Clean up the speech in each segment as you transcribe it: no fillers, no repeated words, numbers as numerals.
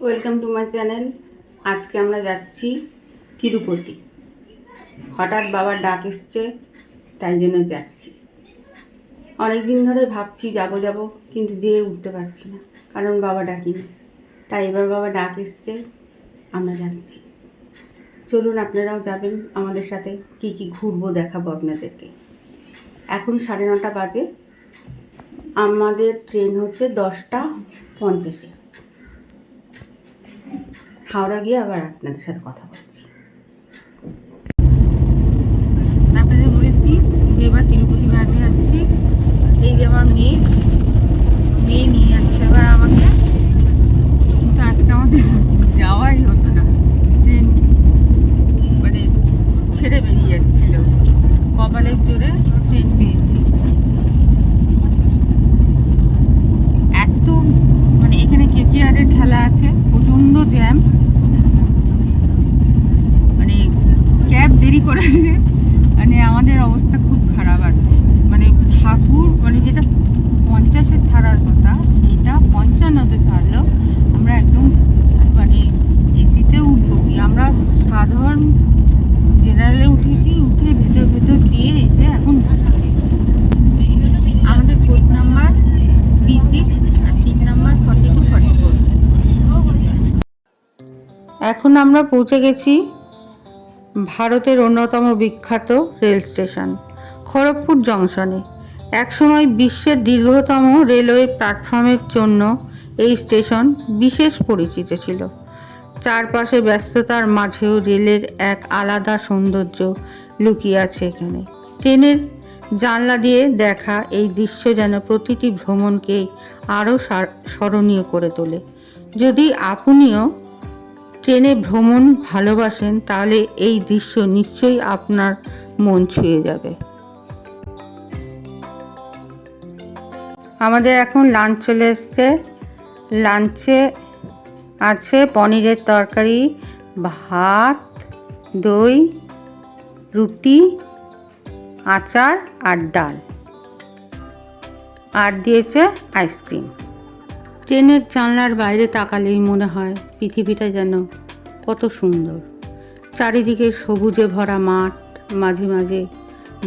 Welcome to my channel. আজকে আমরা যাচ্ছি তিরুপতি। হঠাৎ বাবার ডাক এসছে, তাই জন্য যাচ্ছি। অনেক দিন ধরে ভাবছি যাব কিন্তু যেয়ে উঠতে পারছি না, কারণ বাবা ডাকিনি। তাই এবার বাবা ডাক এসছে, আমরা যাচ্ছি। চলুন আপনারাও যাবেন আমাদের সাথে। কি কি ঘুরবো দেখাবো আপনাদেরকে। এখন 9:30 বাজে। আমাদের ট্রেন হচ্ছে 10:50। হাওড়া গিয়ে আবার আপনাদের সাথে কথা বলছি। আপনাদের বলেছি যে এবার তিরুপতি বেড়াতে যাচ্ছি। এই যে আমার মেয়ে নিয়ে যাচ্ছে এবার আমাকে, কিন্তু আজকে আমাদের যাওয়াই হতো না। ট্রেন মানে ছেড়ে বেরিয়ে যাচ্ছিল। কপালের জোরে ট্রেন পেয়েছি। এত মানে এখানে কেকেআরের খেলা আছে, প্রচণ্ড জ্যাম। মানে ক্যাব দেরি করেছে, মানে আমাদের অবস্থা খুব খারাপ আছে। মানে ঠাকুর মানে যেটা 50-এ ছাড়ার কথা সেটা 55-তে ছাড়লো। আমরা একদম মানে এসিতে উঠবো কি, আমরা সাধারণ জেনারেলে উঠেছি, উঠে ভেতর দিয়ে এসে এখন বসছি। আমাদের কোচ নাম্বার B6 আর সিট নাম্বার 42-44। এখন আমরা পৌঁছে গেছি ভারতের অন্যতম বিখ্যাত রেল স্টেশন খড়গপুর জংশনে। একসময় বিশ্বের দীর্ঘতম রেলওয়ে প্ল্যাটফর্মের জন্য এই স্টেশন বিশেষ পরিচিত ছিল। চারপাশে ব্যস্ততার মাঝেও রেলের এক আলাদা সৌন্দর্য লুকিয়ে আছে এখানে। ট্রেনের জানলা দিয়ে দেখা এই দৃশ্য যেন প্রতিটি ভ্রমণকেই আরও স্মরণীয় করে তোলে। যদি আপনিও ট্রেনে ভ্রমণ ভালোবাসেন তাহলে এই দৃশ্য নিশ্চয়ই আপনার মন ছুঁয়ে যাবে। আমাদের এখন লাঞ্চ চলে এসছে। লাঞ্চে আছে পনিরের তরকারি, ভাত, দই, রুটি, আচার আর ডাল, আর দিয়েছে আইসক্রিম। ট্রেনের জানলার বাইরে তাকালেই মনে হয় পৃথিবীটা যেন কত সুন্দর। চারিদিকে সবুজে ভরা মাঠ, মাঝে মাঝে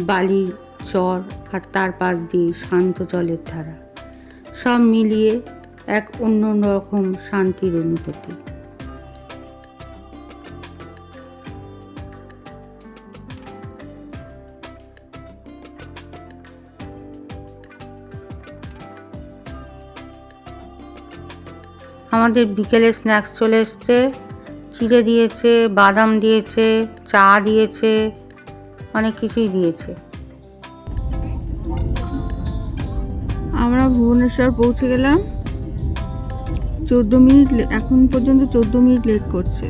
বালির চর, আর তার পাশ দিয়ে শান্ত জলের ধারা। সব মিলিয়ে এক অন্য রকম শান্তির অনুভূতি। আমাদের বিকেলে স্ন্যাক্স চলে এসছে। চিড়ে দিয়েছে, বাদাম দিয়েছে, চা দিয়েছে, অনেক কিছুই দিয়েছে। আমরা ভুবনেশ্বর পৌঁছে গেলাম। 14 মিনিট, এখন পর্যন্ত 14 মিনিট লেট করছে।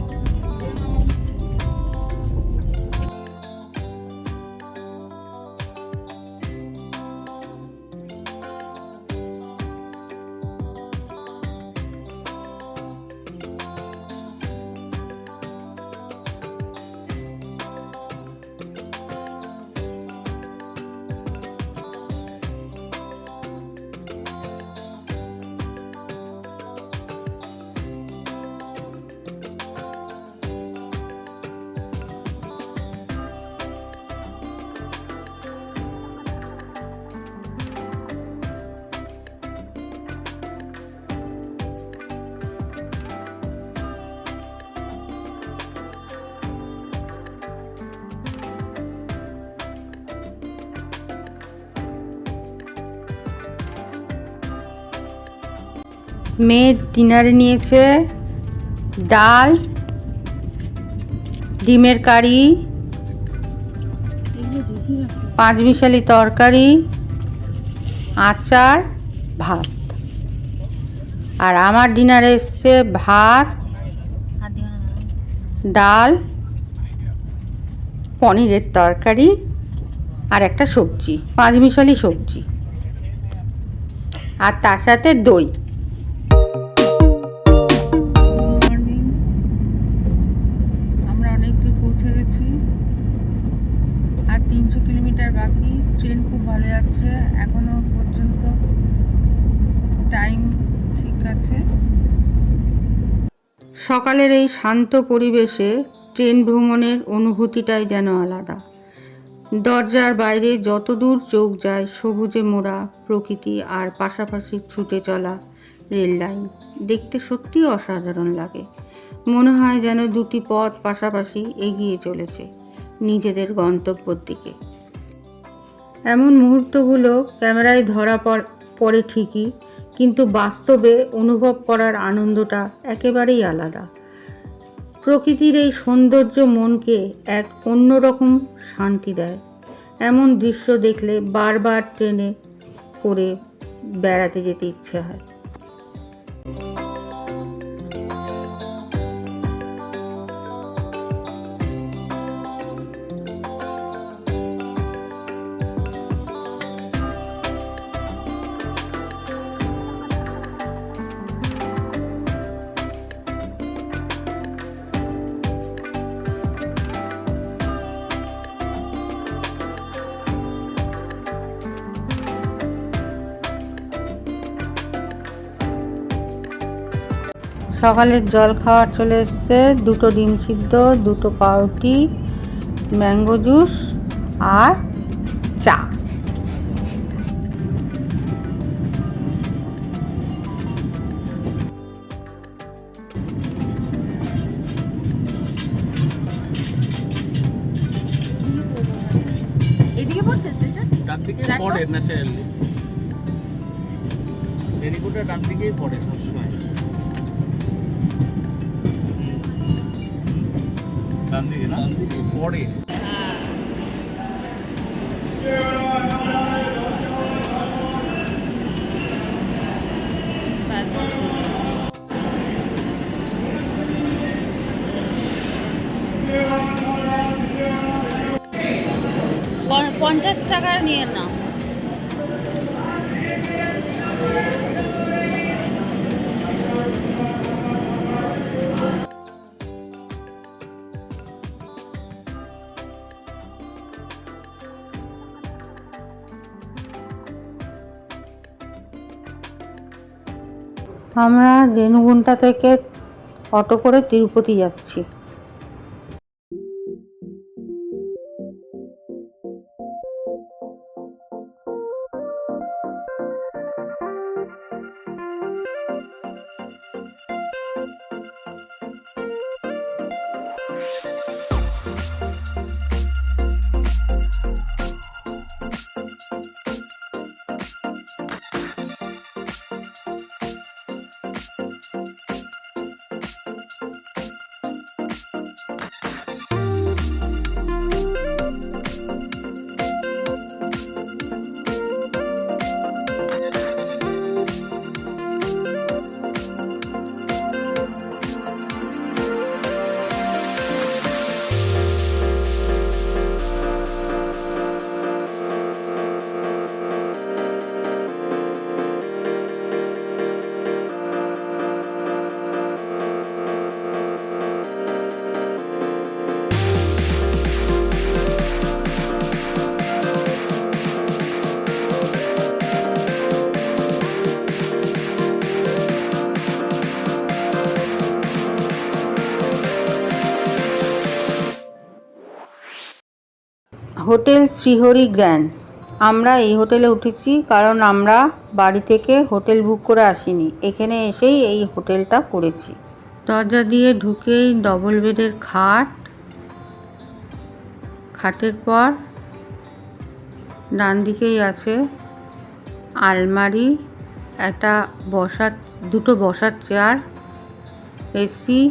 মেয়ে ডিনারে নিয়েছে ডাল, ডিমের কারি, 5 মিশালি তরকারি, আচার, ভাত। আর আমার ডিনারে এসছে ভাত, ডাল, পনিরের তরকারি আর একটা সবজি, 5 মিশালি সবজি, আর তার সাথে দই। পৌঁছে গেছি, আর 300 কিলোমিটার বাকি। ট্রেন খুব ভালো যাচ্ছে, এখনো পর্যন্ত টাইম ঠিক আছে। সকালের এই শান্ত পরিবেশে ট্রেন ভ্রমণের অনুভূতিটাই যেন আলাদা। দরজার বাইরে যতদূর চোখ যায় সবুজে মোড়া প্রকৃতি আর পাশাপাশি ছুটে চলা রেল লাইন দেখতে সত্যিই অসাধারণ লাগে। মনে হয় যেন দুটি পথ পাশাপাশি এগিয়ে চলেছে নিজেদের গন্তব্যের দিকে। এমন মুহূর্তগুলো ক্যামেরায় ধরা পড়ে ঠিকই, কিন্তু বাস্তবে অনুভব করার আনন্দটা একেবারেই আলাদা। প্রকৃতির এই সৌন্দর্য মনকে এক অন্যরকম শান্তি দেয়। এমন দৃশ্য দেখলে বারবার ট্রেনে করে বেড়াতে যেতে ইচ্ছে হয়। সকালের জল খাওয়ার চলে এসছে, 2টো ডিম সিদ্ধ, 2টো পাউরুটি, ম্যাঙ্গো জুস আর চা। এদিকে পড়ছে স্টেশন? ডান দিকে পড়ে ন্যাচারালি, ভেরিকুটা ডান দিকেই পড়ে সবসময়। ডান দিকে না, ডান দিকে পড়ে। হ্যাঁ, 50 টাকার নিয়ে না। আমরা রেণুগুন্টা থেকে অটো করে তিরুপতি যাচ্ছি। Hotel Shrihari grand. আমরা এই হোটেলে উঠেছি কারণ আমরা বাড়ি থেকে হোটেল বুক করে আসিনি, এখানে এসেই এই হোটেলটা করেছি। দরজা দিয়ে ঢুকেই ডবল বেডের খাটের পর ডান দিকেই আছে আলমারি, দুটো বসার চেয়ার, এসি,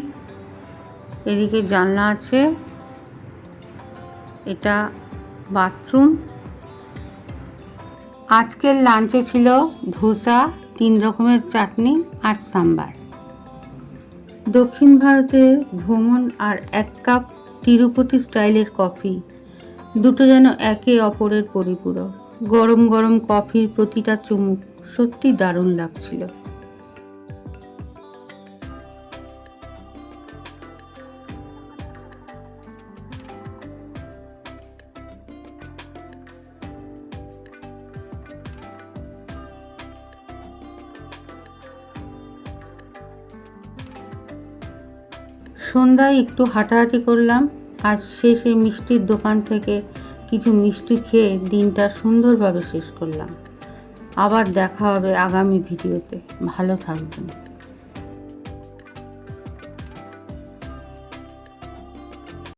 এদিকে জানলা আছে, এটা বাথরুম। আজকের লাঞ্চে ছিল ধোসা, 3 রকমের চাটনি আর সাম্বার। দক্ষিণ ভারতের ভ্রমণ আর 1 কাপ তিরুপতি স্টাইলের কফি, দুটো যেন একে অপরের পরিপূরক। গরম গরম কফির প্রতিটা চুমুক সত্যি দারুণ লাগছিল। সন্ধ্যায় একটু হাঁটাহাঁটি করলাম আর শেষে মিষ্টির দোকান থেকে কিছু মিষ্টি খেয়ে দিনটা সুন্দরভাবে শেষ করলাম। আবার দেখা হবে আগামী ভিডিওতে। ভালো থাকবেন।